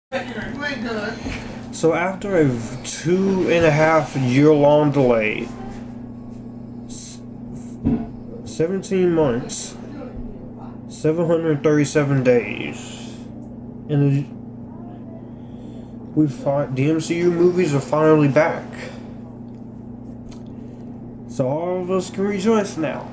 So after a 2.5-year-long delay, 17 months, 737 days, and the MCU movies are finally back. So all of us can rejoice now.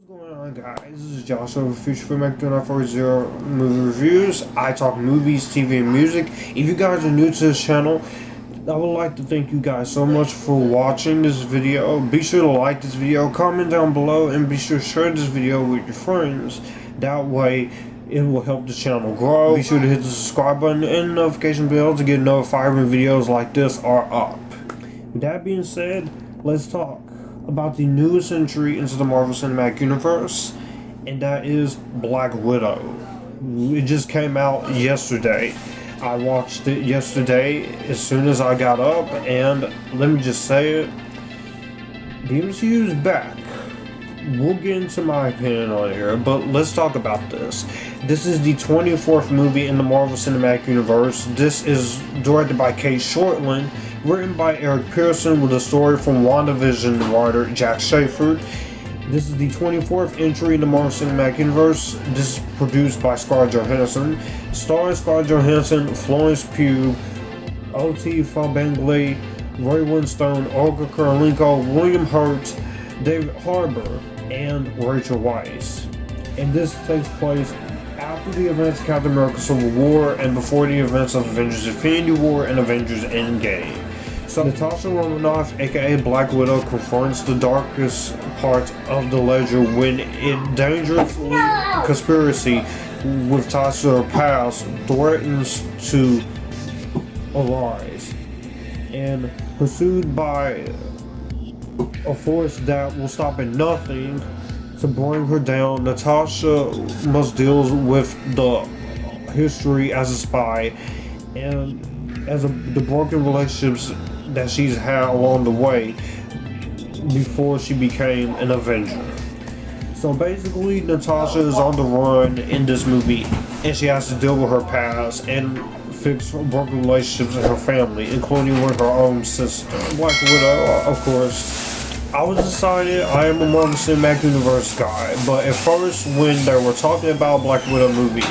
What's going on, guys? This is Johansson of Future Filmmaker 940 Movie Reviews. I talk movies, TV, and music. If you guys are new to this channel, I would like to thank you guys so much for watching this video. Be sure to like this video, comment down below, and be sure to share this video with your friends. That way, it will help the channel grow. Be sure to hit the subscribe button and notification bell to get notified when videos like this are up. With that being said, let's talk about the newest entry into the Marvel Cinematic Universe, and that is Black Widow. It just came out yesterday. I watched it yesterday as soon as I got up, and let me just say it, the MCU is back. We'll get into my opinion on here, but let's talk about this. This is the 24th movie in the Marvel Cinematic Universe. This is directed by Kate Shortland, written by Eric Pearson, with a story from WandaVision writer Jack Shaffer. This is the 24th entry in the Marvel Cinematic Universe. This is produced by Scarlett Johansson. Starring Scarlett Johansson, Florence Pugh, O.T. Fabangley, Ray Winstone, Olga Kurylenko, William Hurt, David Harbour, and Rachel Weisz. And this takes place after the events of Captain America Civil War and before the events of Avengers Infinity War and Avengers Endgame. So Natasha Romanoff, aka Black Widow, confronts the darkest part of the ledger when a dangerous conspiracy with ties to her past threatens to arise. And pursued by a force that will stop at nothing to bring her down, Natasha must deal with the history as a spy and the broken relationships that she's had along the way before she became an Avenger. So basically, Natasha is on the run in this movie, and she has to deal with her past and fix broken relationships in her family, including with her own sister. Black Widow, of course. I was decided I am a Marvel Cinematic Universe guy, but at first when they were talking about Black Widow movie,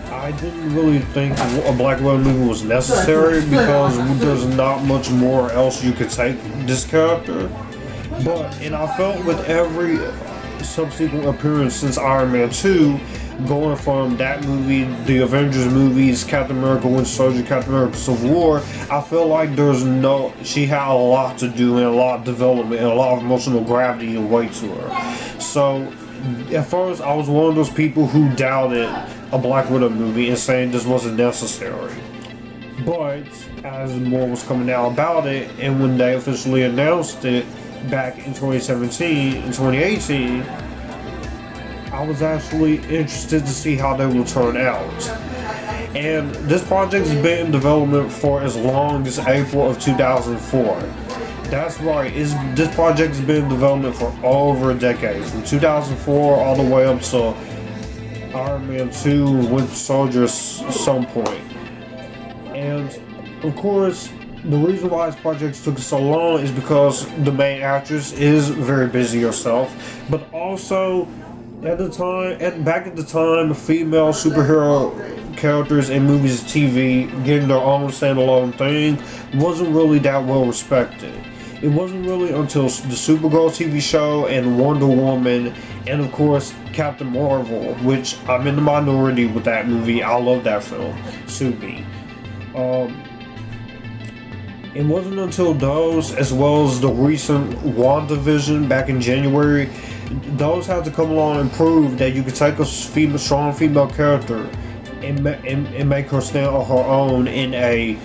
I didn't really think a Black Widow movie was necessary because there's not much more else you could take this character. And I felt with every subsequent appearance since Iron Man 2, going from that movie, the Avengers movies, Captain America Winter Soldier, Captain America Civil War, I feel like she had a lot to do and a lot of development and a lot of emotional gravity and weight to her. So at first I was one of those people who doubted a Black Widow movie and saying this wasn't necessary. But as more was coming out about it, and when they officially announced it back in 2017 and 2018, I was actually interested to see how they will turn out. And this project has been in development for as long as April of 2004. That's right, this project has been in development for over a decade, from 2004 all the way up to Iron Man 2, Winter Soldier at some point. And of course, the reason why this project took so long is because the main actress is very busy herself, but also back at the time, female superhero characters in movies and TV getting their own standalone thing wasn't really that well respected. It wasn't really until the Supergirl TV show and Wonder Woman and of course Captain Marvel, which I'm in the minority with that movie. I love that film, Subi. It wasn't until those, as well as the recent WandaVision back in January, those had to come along and prove that you could take a strong female character and make her stand on her own in a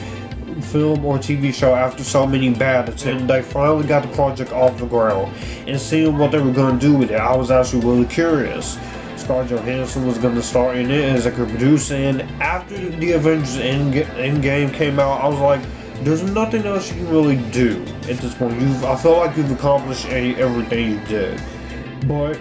film or TV show after so many bad attempts. They finally got the project off the ground, and seeing what they were going to do with it, I was actually really curious. Scarlett Johansson was going to star in it as a producer, and after the Avengers Endgame came out, I was like, there's nothing else you can really do at this point. I feel like you've accomplished everything you did. But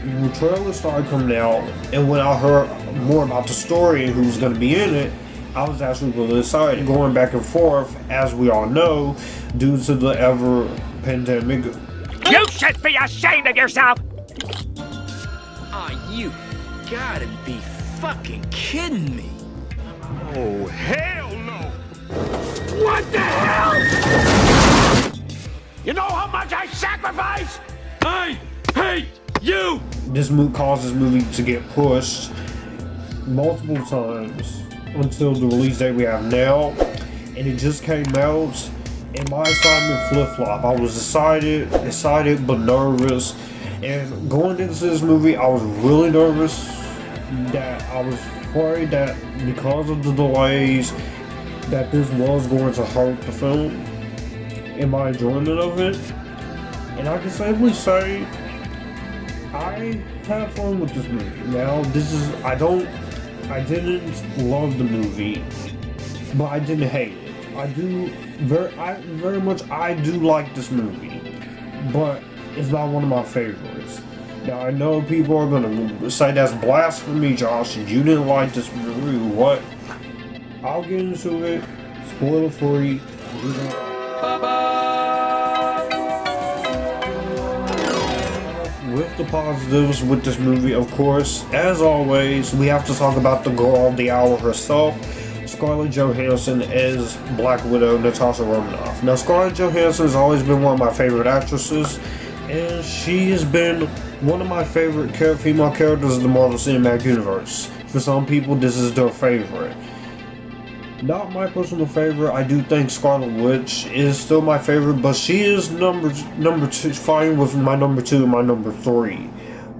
the trailer started coming out, and when I heard more about the story and who was going to be in it, I was actually really excited. Going back and forth, as we all know, due to the ever pandemic. You should be ashamed of yourself! Oh, you gotta be fucking kidding me. Oh, hell no! What the hell? You know how much I sacrifice? I hate you! This caused this movie to get pushed multiple times until the release date we have now, and it just came out, and my excitement flip-flop. I was excited but nervous, and going into this movie, I was really nervous that I was worried that because of the delays, that this was going to hurt the film and my enjoyment of it. And I can safely say I had fun with this movie. Now, I didn't love the movie, but I didn't hate it. I do like this movie, but it's not one of my favorites. Now, I know people are gonna say that's blasphemy, Josh, and you didn't like this movie. What? I'll get into it, spoiler free. With the positives with this movie, of course, as always, we have to talk about the girl of the hour herself, Scarlett Johansson as Black Widow, Natasha Romanoff. Now, Scarlett Johansson has always been one of my favorite actresses, and she has been one of my favorite female characters in the Marvel Cinematic Universe. For some people, this is their favorite. Not my personal favorite. I do think Scarlet Witch is still my favorite, but she is number two, fighting with my number 2 and my number 3.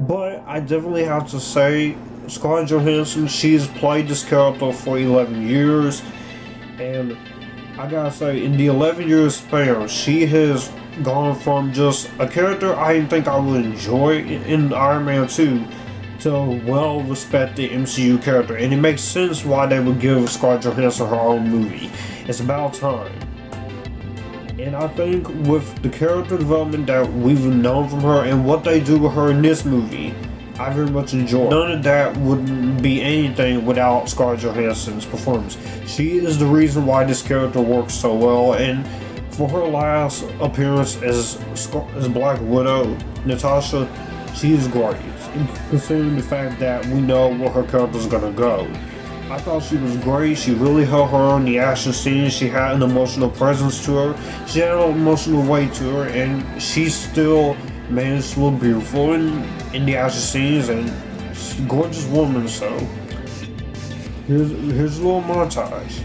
But I definitely have to say, Scarlett Johansson, she's played this character for 11 years, and I gotta say, in the 11 years span, she has gone from just a character I didn't think I would enjoy in Iron Man 2 to a well-respected MCU character, and it makes sense why they would give Scarlett Johansson her own movie. It's about time. And I think with the character development that we've known from her and what they do with her in this movie, I very much enjoy. None of that wouldn't be anything without Scarlett Johansson's performance. She is the reason why this character works so well, and for her last appearance as Black Widow, Natasha, she is great. Considering the fact that we know where her character is gonna go. I thought she was great. She really held her own in the action scenes. She had an emotional presence to her. She had an emotional weight to her, and she still managed to look beautiful in the action scenes, and she's a gorgeous woman. So here's a little montage.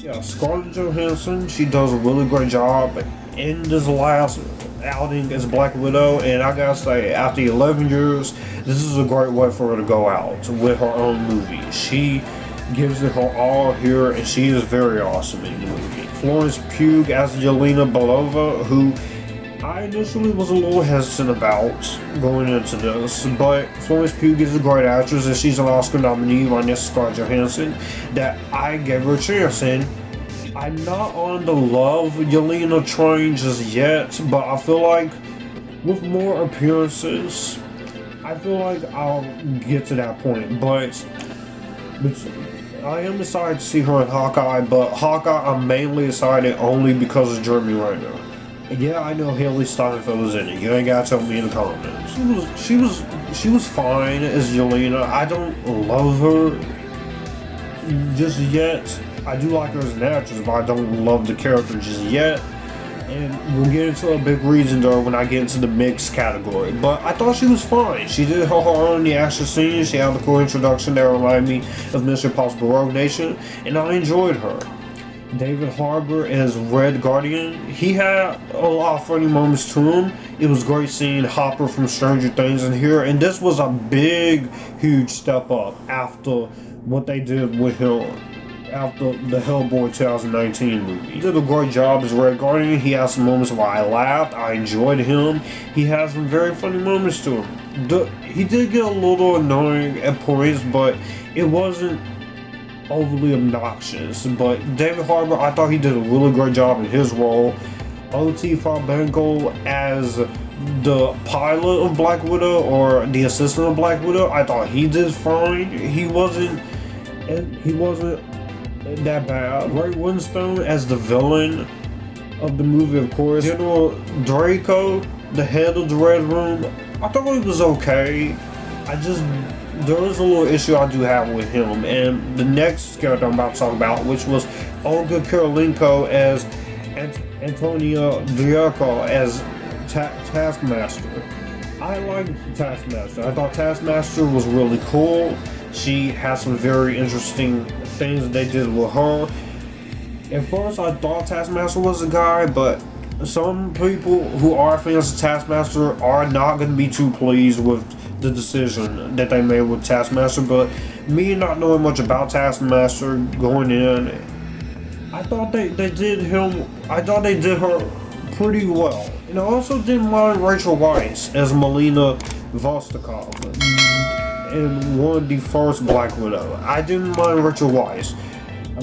Yeah, Scarlett Johansson, she does a really great job in this last outing as Black Widow, and I gotta say, after 11 years, this is a great way for her to go out with her own movie. She gives it her all here, and she is very awesome in the movie. Florence Pugh as Yelena Belova, who I initially was a little hesitant about going into this, but Florence Pugh is a great actress, and she's an Oscar nominee right next to Scarlett Johansson, that I gave her a chance, and I'm not on the love Yelena train just yet, but I feel like with more appearances, I feel like I'll get to that point, but I am excited to see her in Hawkeye, but Hawkeye I'm mainly excited only because of Jeremy Renner. Yeah, I know Haley Steinfeld was in it. You ain't gotta tell me in the comments. She was fine as Yelena. I don't love her just yet. I do like her as an actress, but I don't love the character just yet. And we'll get into a big reason though when I get into the mixed category. But I thought she was fine. She did her own in the action scenes. She had a cool introduction that reminded me of Mission Impossible Rogue Nation, and I enjoyed her. David Harbour as Red Guardian. He had a lot of funny moments to him. It was great seeing Hopper from Stranger Things in here, and this was a big, huge step up after what they did with him after the Hellboy 2019 movie. He did a great job as Red Guardian. He had some moments where I laughed. I enjoyed him. He had some very funny moments to him. He did get a little annoying at points, but it wasn't overly obnoxious. But David Harbour, I thought he did a really great job in his role. O.T. Farbengo as the pilot of Black Widow, or the assistant of Black Widow, I thought he did fine. He wasn't that bad. Ray Winstone as the villain of the movie, of course. General Draco, the head of the Red Room, I thought he was okay. There is a little issue I do have with him. And the next character I'm about to talk about, which was Olga Kurylenko as Antonia Vierko as Taskmaster. I liked Taskmaster. I thought Taskmaster was really cool. She has some very interesting things that they did with her. At first I thought Taskmaster was a guy, but some people who are fans of Taskmaster are not going to be too pleased with the decision that they made with Taskmaster. But me not knowing much about Taskmaster going in, I thought they did her pretty well. And I also didn't mind Rachel Weisz as Melina Vostokov in one of the first Black Widow. I didn't mind Rachel Weisz.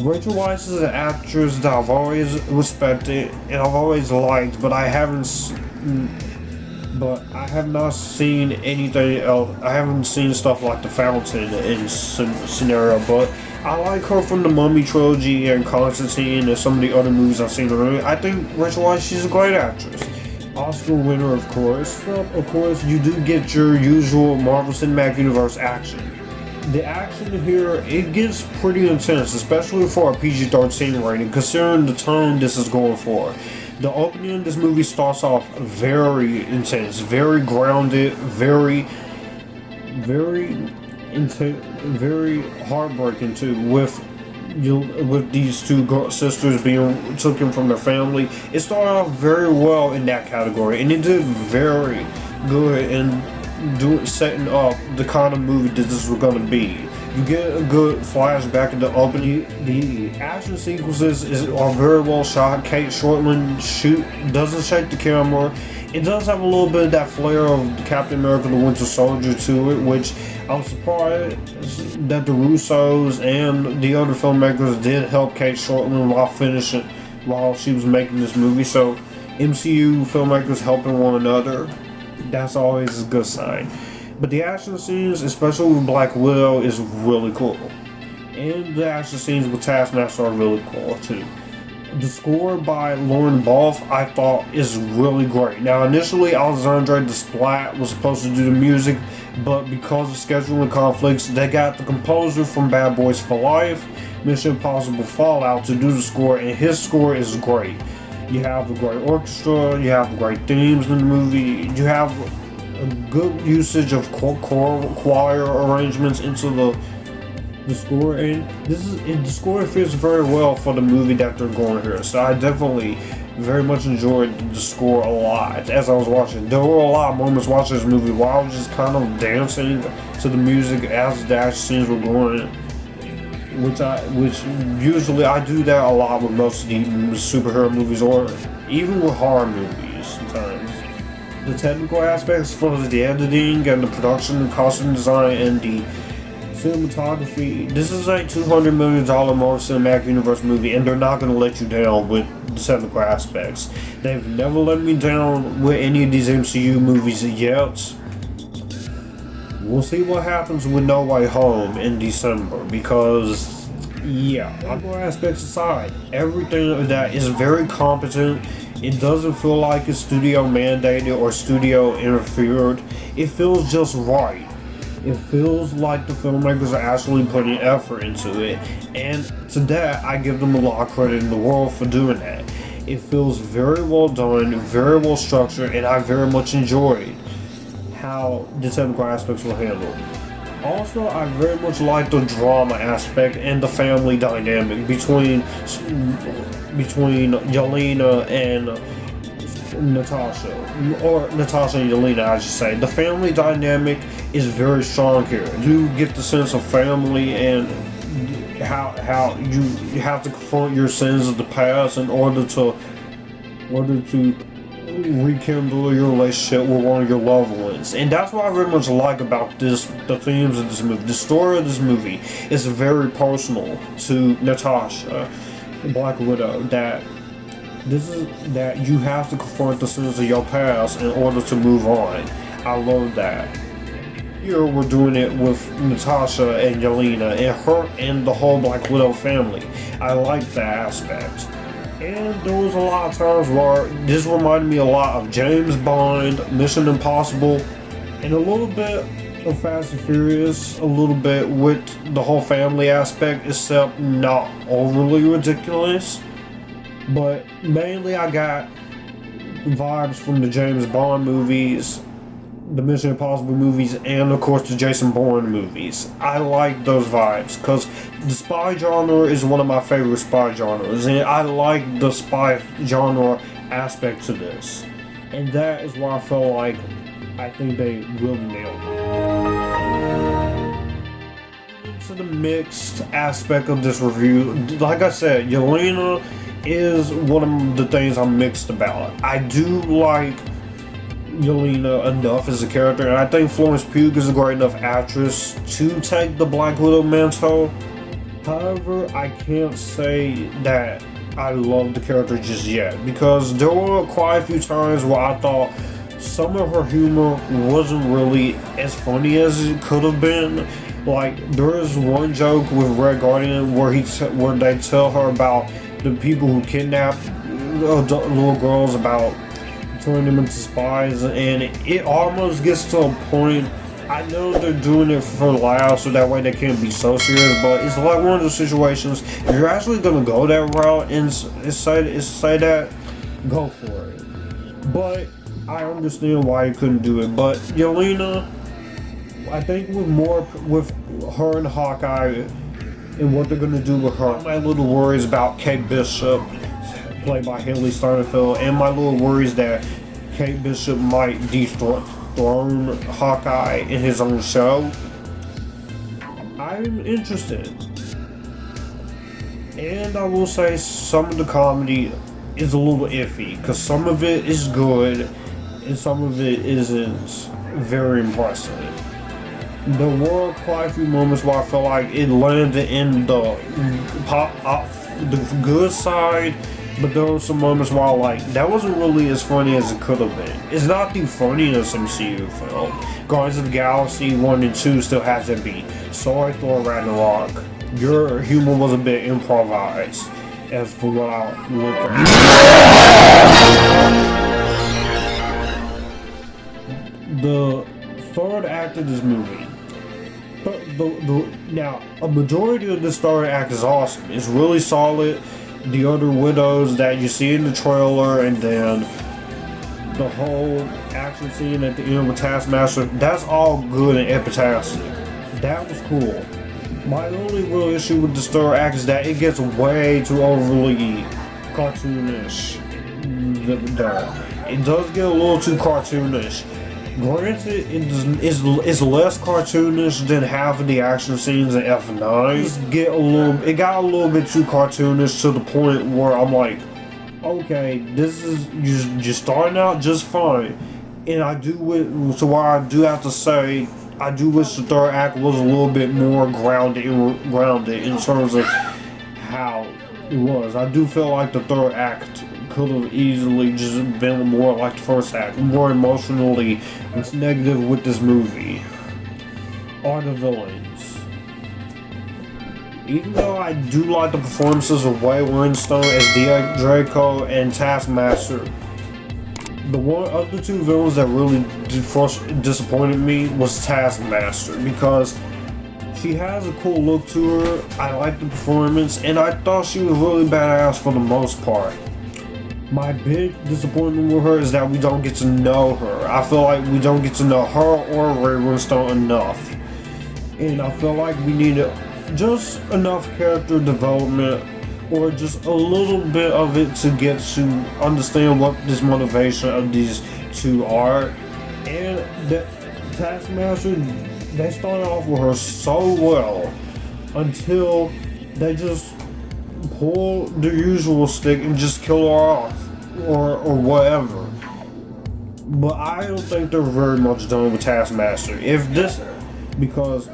Rachel Weisz is an actress that I've always respected and I've always liked, but I have not seen anything else. I haven't seen stuff like The Fountain in scenario, but I like her from the Mummy trilogy and Constantine and some of the other movies I've seen her in. I think Rachel Weisz, she's a great actress. Oscar winner, of course. Of course, you do get your usual Marvel Cinematic Universe action. The action here, it gets pretty intense, especially for a PG-13 rating, considering the tone this is going for. The opening of this movie starts off very intense, very grounded, very intense, very heartbreaking too, with these two sisters being taken from their family. It started off very well in that category, and it did very good in setting up the kind of movie that this was going to be. You get a good flashback in the opening. The action sequences are very well shot. Kate Shortland doesn't shake the camera. It does have a little bit of that flair of Captain America: The Winter Soldier to it, which I'm surprised that the Russos and the other filmmakers did help Kate Shortland while she was making this movie. So MCU filmmakers helping one another, that's always a good sign. But the action scenes, especially with Black Widow, is really cool. And the action scenes with Taskmaster are really cool too. The score by Lauren Balfe, I thought, is really great. Now, initially, Alexandre Desplat was supposed to do the music, but because of scheduling conflicts, they got the composer from Bad Boys for Life, Mission Impossible Fallout, to do the score, and his score is great. You have a great orchestra, you have great themes in the movie, you have a good usage of choir arrangements into the score, and the score fits very well for the movie that they're going here. So I definitely very much enjoyed the score a lot as I was watching. There were a lot of moments watching this movie while I was just kind of dancing to the music as the action scenes were going, which usually I do that a lot with most of the superhero movies, or even with horror movies sometimes. The technical aspects for the editing and the production, costume design, and the cinematography. This is a $200 million Marvel Cinematic Universe movie, and they're not going to let you down with the technical aspects. They've never let me down with any of these MCU movies yet. We'll see what happens with No Way Home in December, because, yeah, technical aspects aside, everything of that is very competent. It doesn't feel like it's studio mandated or studio interfered. It feels just right. It feels like the filmmakers are actually putting effort into it, and to that I give them a lot of credit in the world for doing that. It feels very well done, very well structured, and I very much enjoyed how the technical aspects were handled. Also, I very much like the drama aspect and the family dynamic between Yelena and Natasha, or Natasha and Yelena, I should say. The family dynamic is very strong here. You get the sense of family and how you have to confront your sins of the past in order to rekindle your relationship with one of your loved ones. And that's what I very much like about the themes of this movie. The story of this movie is very personal to Natasha, Black Widow, that you have to confront the sins of your past in order to move on. I love that. Here we're doing it with Natasha and Yelena and her and the whole Black Widow family. I like that aspect. And there was a lot of times where this reminded me a lot of James Bond, Mission Impossible, and a little bit of Fast and Furious, a little bit with the whole family aspect, except not overly ridiculous. But mainly I got vibes from the James Bond movies, the Mission Impossible movies, and of course the Jason Bourne movies. I like those vibes because the spy genre is one of my favorite spy genres, and I like the spy genre aspect to this. And that is why I feel like I think they really nailed it. To the mixed aspect of this review, like I said, Yelena is one of the things I'm mixed about. I do like Yelena enough as a character, and I think Florence Pugh is a great enough actress to take the Black Widow mantle. However, I can't say that I love the character just yet, because there were quite a few times where I thought some of her humor wasn't really as funny as it could have been. Like, there is one joke with Red Guardian where they tell her about the people who kidnap little girls, about turning them into spies, and it almost gets to a point. I know they're doing it for laughs so that way they can't be so serious, but it's like one of those situations, if you're actually gonna go that route and say that, go for it. But I understand why you couldn't do it. But Yelena, I think with her and Hawkeye and what they're gonna do with her, my little worries about Kate Bishop, played by Haley Steinfeld, and my little worries that Kate Bishop might dethrone Hawkeye in his own show. I'm interested. And I will say some of the comedy is a little iffy, because some of it is good and some of it isn't very impressive. There were quite a few moments where I felt like it landed in the good side, but there were some moments where I like, that wasn't really as funny as it could have been. It's not the funniest MCU film. Guardians of the Galaxy 1 and 2 still has to be. Sorry, Thor Ragnarok. Your humor was a bit improvised, as for what I look at. The third act of this movie. Now, a majority of this third act is awesome. It's really solid. The other widows that you see in the trailer, and then the whole action scene at the end with Taskmaster, that's all good and epitastic. That was cool. My only real issue with this third act is that it gets way too overly cartoonish. It does get a little too cartoonish. Granted, it's less cartoonish than half of the action scenes in F9. It got a little bit too cartoonish to the point where I'm like, okay, this is you're starting out just fine. And I do have to say, I do wish the third act was a little bit more grounded in terms of how it was. I do feel like the third act could have easily just been more like the first act, more emotionally negative with this movie. Are the villains. Even though I do like the performances of Ray Winstone as Draco and Taskmaster, the one of the two villains that really disappointed me was Taskmaster, because she has a cool look to her. I like the performance, and I thought she was really badass for the most part. My big disappointment with her is that we don't get to know her. I feel like we don't get to know her or Ray Winstone enough. And I feel like we need just enough character development or just a little bit of it to get to understand what this motivation of these two are. And the Taskmaster, they started off with her so well until they just pull the usual stick and just kill her off or whatever. But I don't think they're very much done with Taskmaster. If this, because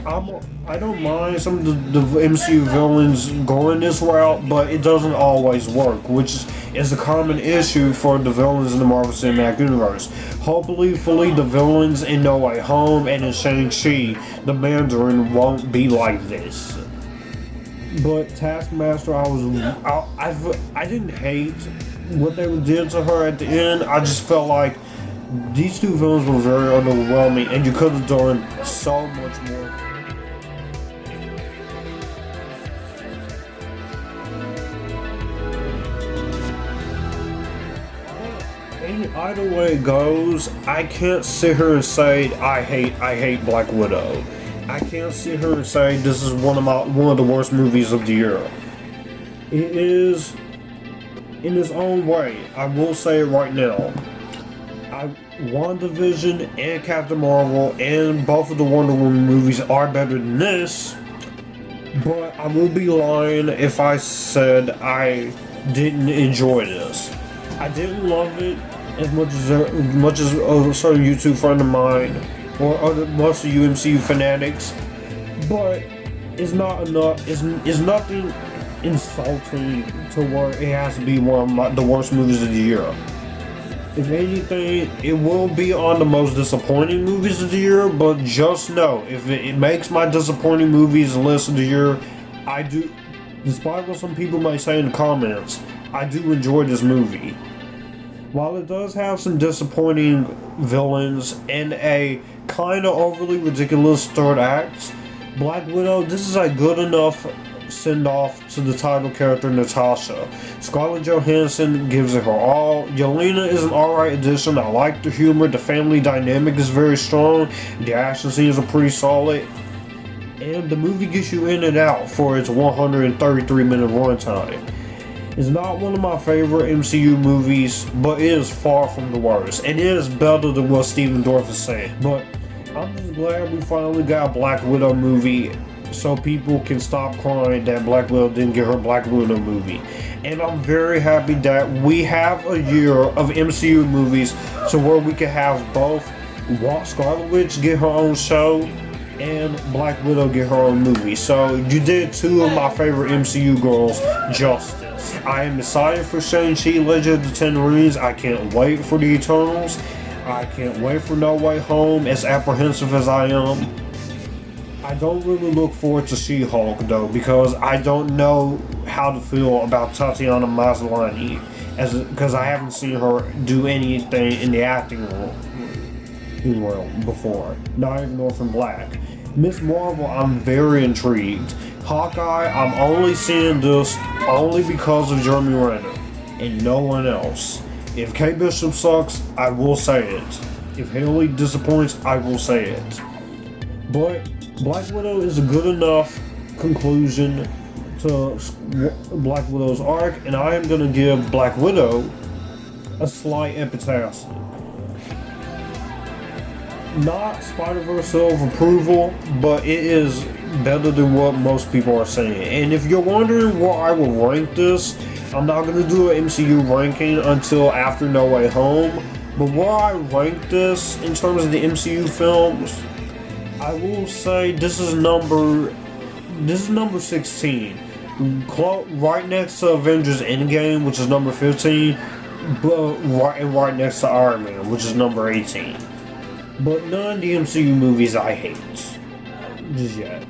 I don't mind some of the MCU villains going this route, but it doesn't always work, which is a common issue for the villains in the Marvel Cinematic Universe. Hopefully, the villains in No Way Home and in Shang-Chi, the Mandarin won't be like this. But Taskmaster, I didn't hate what they did to her at the end. I just felt like these two villains were very underwhelming, and you could have done so much more. Either way it goes, I can't sit here and say I hate Black Widow. I can't sit here and say this is one of the worst movies of the year. It is in its own way. I will say it right now. WandaVision and Captain Marvel and both of the Wonder Woman movies are better than this, but I will be lying if I said I didn't enjoy this. I didn't love it as much as a certain YouTube friend of mine or most of you MCU fanatics, but it's not enough. It's nothing insulting to where it has to be one of the worst movies of the year. If anything, it will be on the most disappointing movies of the year, but just know, if it makes my disappointing movies list of the year, I do, despite what some people might say in the comments, I do enjoy this movie. While it does have some disappointing villains and a kind of overly ridiculous third act, Black Widow, this is a good enough send-off to the title character Natasha. Scarlett Johansson gives it her all. Yelena is an alright addition. I like the humor. The family dynamic is very strong. The action scenes are pretty solid. And the movie gets you in and out for its 133-minute runtime. It's not one of my favorite MCU movies, but it is far from the worst. And it is better than what Stephen Dorff is saying. But I'm just glad we finally got a Black Widow movie so people can stop crying that Black Widow didn't get her Black Widow movie. And I'm very happy that we have a year of MCU movies to where we can have both Scarlet Witch get her own show and Black Widow get her own movie. So you did two of my favorite MCU girls justice. I am excited for Shang-Chi Legend of the Ten Rings. I can't wait for the Eternals. I can't wait for No Way Home, as apprehensive as I am. I don't really look forward to She-Hulk though, because I don't know how to feel about Tatiana Maslany, because I haven't seen her do anything in the acting realm before. Not even Orphan Black. Miss Marvel, I'm very intrigued. Hawkeye, I'm only seeing this only because of Jeremy Renner and no one else. If Kate Bishop sucks, I will say it. If Haley disappoints, I will say it. But Black Widow is a good enough conclusion to Black Widow's arc, and I am going to give Black Widow a slight epitaph. Not Spider-Verse of approval, but it is better than what most people are saying. And if you're wondering where I will rank this, I'm not going to do an MCU ranking until after No Way Home. But where I rank this in terms of the MCU films, I will say this is number 16. Right next to Avengers Endgame, which is number 15, but right next to Iron Man, which is number 18. But none of the MCU movies I hate just yet.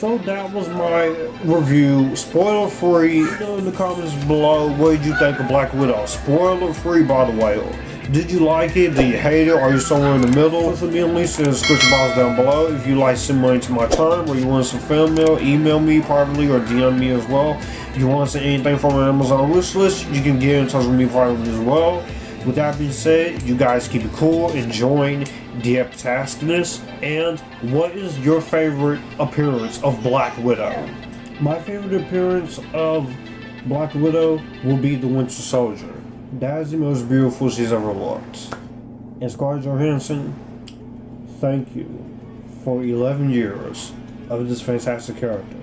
So that was my review. Spoiler free. Let me know in the comments below what did you think of Black Widow. Spoiler free, by the way. Did you like it? Did you hate it? Are you somewhere in the middle? Social media links in the description box down below. If you like some money to my time or you want some fan mail, email me privately or DM me as well. If you want to see anything from my Amazon wish list, you can get in touch with me privately as well. With that being said, you guys keep it cool, enjoying the Epictasticness. And what is your favorite appearance of Black Widow? My favorite appearance of Black Widow will be the Winter Soldier. That is the most beautiful she's ever looked. And Scarlett Johansson, thank you for 11 years of this fantastic character.